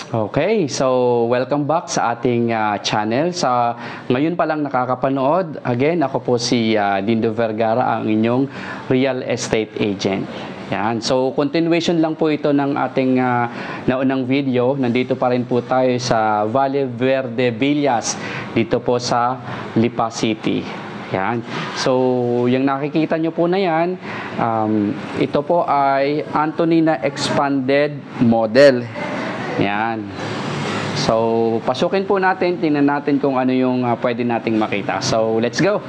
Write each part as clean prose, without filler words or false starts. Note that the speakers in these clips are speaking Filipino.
Okay, so welcome back sa ating channel. Ngayon pa lang nakakapanood, again, ako po si Dindo Vergara, ang inyong real estate agent. Yan. So, continuation lang po ito ng ating naunang video. Nandito pa rin po tayo sa Valle Verde Villas, dito po sa Lipa City. Yan. So, yung nakikita nyo po na yan, ito po ay Antonina Expanded Model. Yan. So, pasukin po natin, tingnan natin kung ano yung pwede nating makita. So, let's go!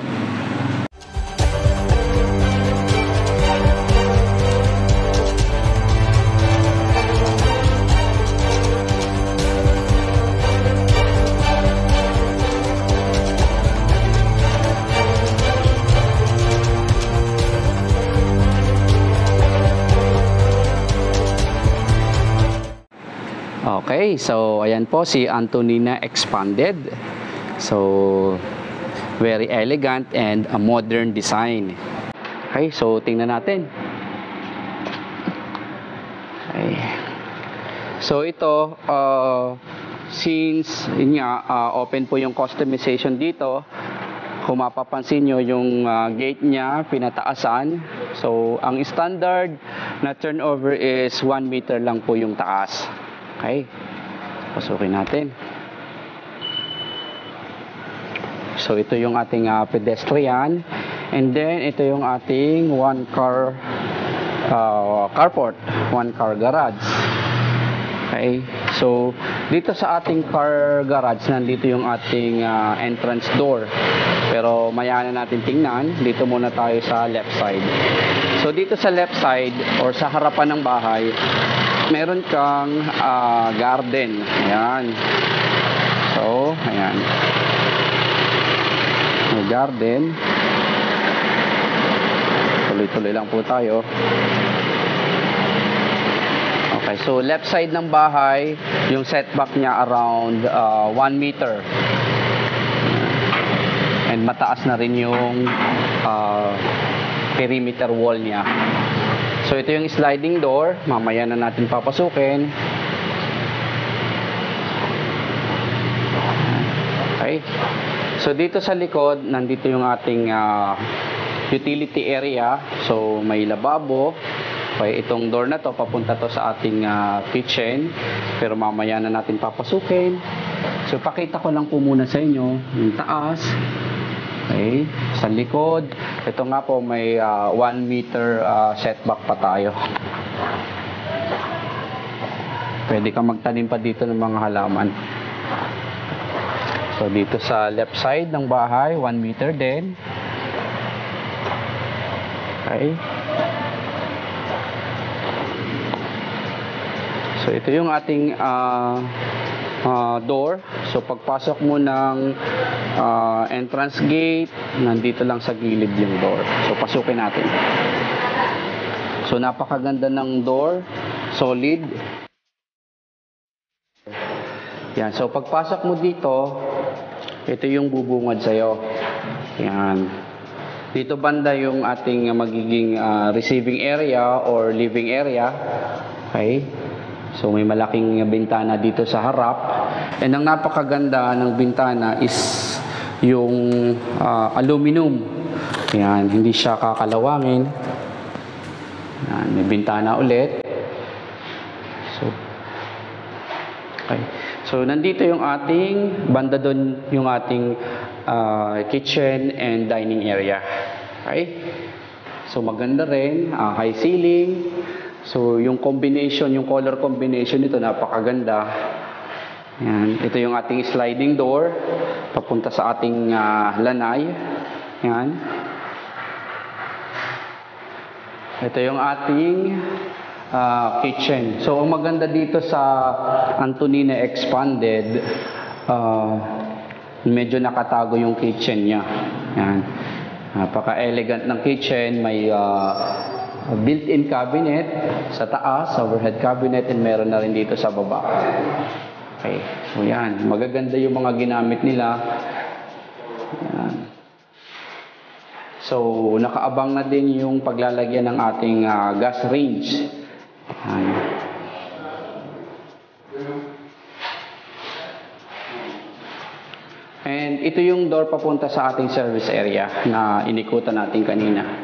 Okay, so ayan po si Antonina Expanded. So, very elegant and a modern design. Okay, so tingnan natin. Okay. So ito, since yun nga, open po yung customization dito, kung mapapansin nyo yung gate niya, pinataasan. So, ang standard na turnover is 1 meter lang po yung taas. Okay, pasukin natin. So ito yung ating pedestrian, and then ito yung ating one car carport, one car garage. Okay, so dito sa ating car garage, nandito yung ating entrance door, pero maya na natin tingnan. Dito muna tayo sa left side. So dito sa left side or sa harapan ng bahay, meron kang garden. Ayan. So, ayan. May garden. Tuloy-tuloy lang po tayo. Okay, so left side ng bahay, yung setback niya around 1 meter. And mataas na rin yung perimeter wall niya. So ito yung sliding door, mamaya na natin papasukin. Okay. So dito sa likod, nandito yung ating utility area. So may lababo. Okay, itong door na to, papunta to sa ating kitchen. Pero mamaya na natin papasukin. So pakita ko lang po muna sa inyo yung taas. Okay, sa likod, ito nga po may 1 meter setback pa tayo. Pwede kang magtanim pa dito ng mga halaman. So dito sa left side ng bahay, 1 meter din. Okay. So ito yung ating door. So pagpasok mo ng entrance gate, nandito lang sa gilid yung door. So pasukin natin. So napakaganda ng door, solid. Yan. So pagpasok mo dito, ito yung bubungad sa'yo. Yan. Dito banda yung ating magiging receiving area or living area. Okay. So may malaking bintana dito sa harap. And ang napakaganda ng bintana is yung aluminum. Yan, hindi siya kakalawangin. Yan, may bintana ulit. So, okay. So nandito yung ating banda doon, yung ating kitchen and dining area. Okay? So maganda rin, high ceiling. So, yung combination, yung color combination nito, napakaganda. Yan. Ito yung ating sliding door, papunta sa ating lanay. Yan. Ito yung ating kitchen. So, ang maganda dito sa Antonina Expanded, medyo nakatago yung kitchen niya. Yan. Napaka-elegant ng kitchen. May built-in cabinet sa taas, overhead cabinet, and meron na rin dito sa baba. Okay, so yan, magaganda yung mga ginamit nila. Yan. So, nakaabang na din yung paglalagyan ng ating gas range. Yan. And ito yung door papunta sa ating service area na inikutan natin kanina.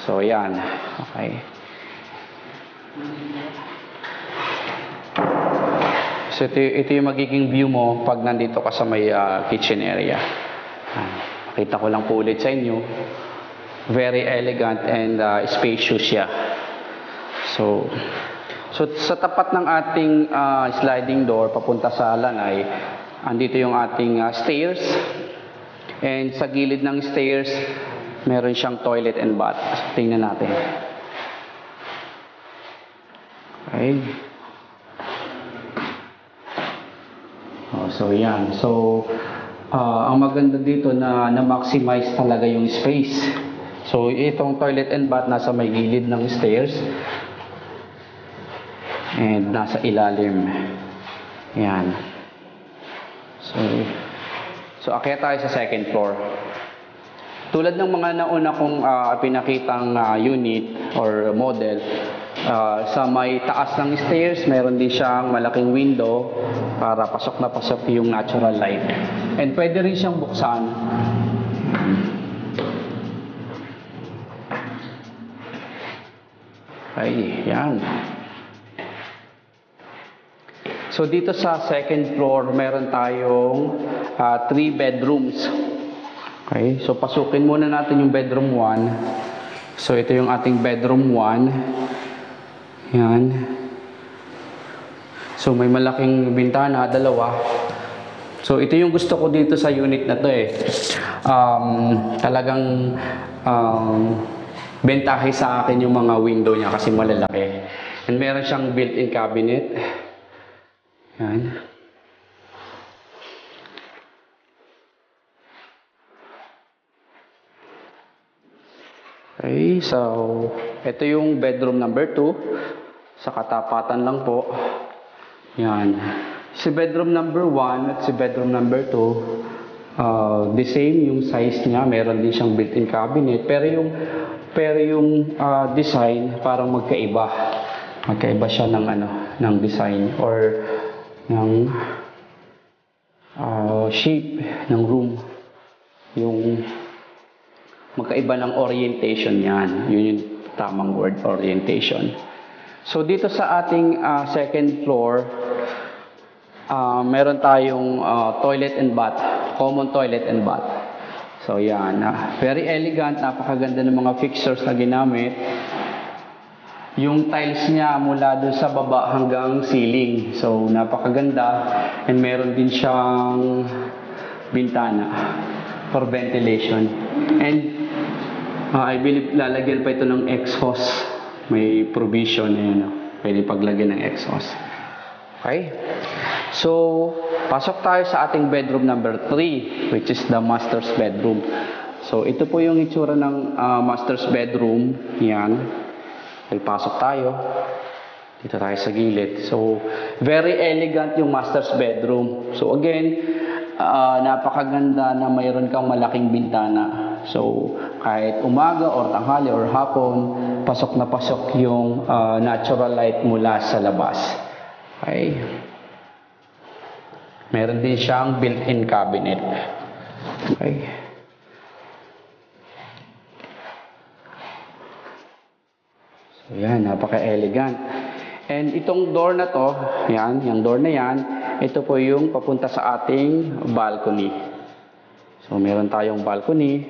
So, yan. Okay. So, ito yung magiging view mo pag nandito ka sa may kitchen area. Makita ko lang po ulit sa inyo. Very elegant and spacious siya. So, sa tapat ng ating sliding door papunta sa lanay, andito yung ating stairs. And sa gilid ng stairs, meron siyang toilet and bath. Tingnan natin. Okay. So, yan. So, ang maganda dito na-maximize talaga yung space. So, itong toilet and bath nasa may gilid ng stairs. And nasa ilalim. Yan. So akyat tayo sa second floor. Tulad ng mga nauna kong pinakitang unit or model, sa may taas ng stairs, meron din siyang malaking window para pasok na pasok yung natural light. And pwede rin siyang buksan. Ay, yan. So dito sa second floor, meron tayong 3 bedrooms. Okay, so pasukin muna natin yung bedroom 1. So ito yung ating bedroom 1. Yan. So may malaking bintana, 2. So ito yung gusto ko dito sa unit na to eh. Talagang bentahe sa akin yung mga window niya kasi malalaki. And meron siyang built-in cabinet. Yan. Okay, so ito yung bedroom number 2. Sa katapatan lang po. Yan. Si bedroom number 1 at si bedroom number 2, the same yung size niya. Meron din siyang built-in cabinet. Pero yung design parang magkaiba. Magkaiba siya ng ng design or ng shape ng room. Yung magkaiba ng orientation yan. Yun yung tamang word, orientation. So dito sa ating second floor, meron tayong toilet and bath, common toilet and bath. So yan, very elegant, napakaganda ng mga fixtures na ginamit. Yung tiles niya mula doon sa baba hanggang ceiling. So, napakaganda. And meron din siyang bintana for ventilation. And I believe lalagyan pa ito ng exhaust. May provision na pwede paglagyan ng exhaust. Okay? So, pasok tayo sa ating bedroom number 3, which is the master's bedroom. So, ito po yung itsura ng master's bedroom. Yan. Okay, pasok tayo. Dito tayo sa gilid. So, very elegant yung master's bedroom. So, again, napakaganda na mayroon kang malaking bintana. So, kahit umaga or tanghali or hapon, pasok na pasok yung natural light mula sa labas. Okay. Meron din siyang built-in cabinet. Okay. So, yan, napaka-elegant. And itong door na to, yan, yung door na yan, ito po yung papunta sa ating balcony. So, meron tayong balcony.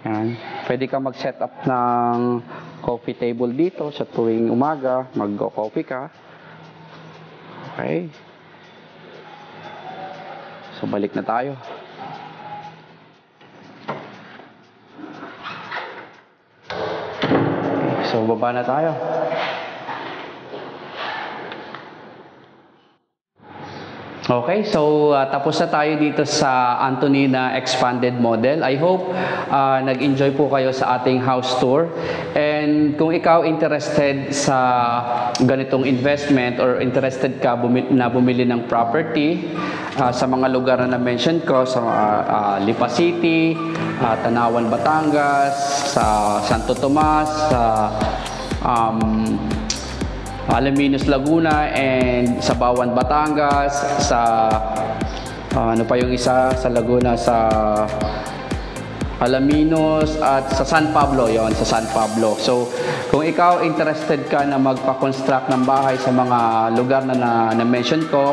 Yan. Pwede ka mag-set up ng coffee table dito sa tuwing umaga, mag-coffee ka. Okay. So, balik na tayo. So, baba na tayo. Okay, so tapos na tayo dito sa Antonina Expanded Model. I hope nag-enjoy po kayo sa ating house tour. And kung ikaw interested sa ganitong investment or interested ka na bumili ng property sa mga lugar na na-mention ko, sa Lipa City, Tanawan, Batangas, sa Santo Tomas, sa Alaminos, Laguna, and sa Bawan, Batangas, sa ano pa yung isa sa Laguna, sa Alaminos at sa San Pablo, yon sa San Pablo. So, kung ikaw interested ka na magpa-construct ng bahay sa mga lugar na na-mention ko,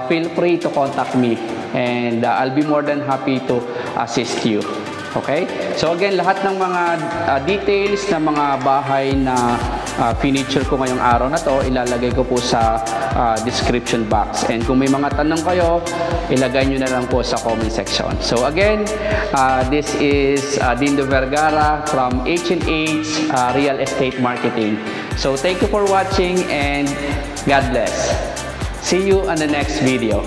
feel free to contact me and I'll be more than happy to assist you. Okay? So again, lahat ng mga details ng mga bahay na finiture ko ngayong araw na to, ilalagay ko po sa description box. And kung may mga tanong kayo, ilagay nyo na lang po sa comment section. So again, this is Dindo Vergara from H&H Real Estate Marketing. So thank you for watching and God bless. See you on the next video.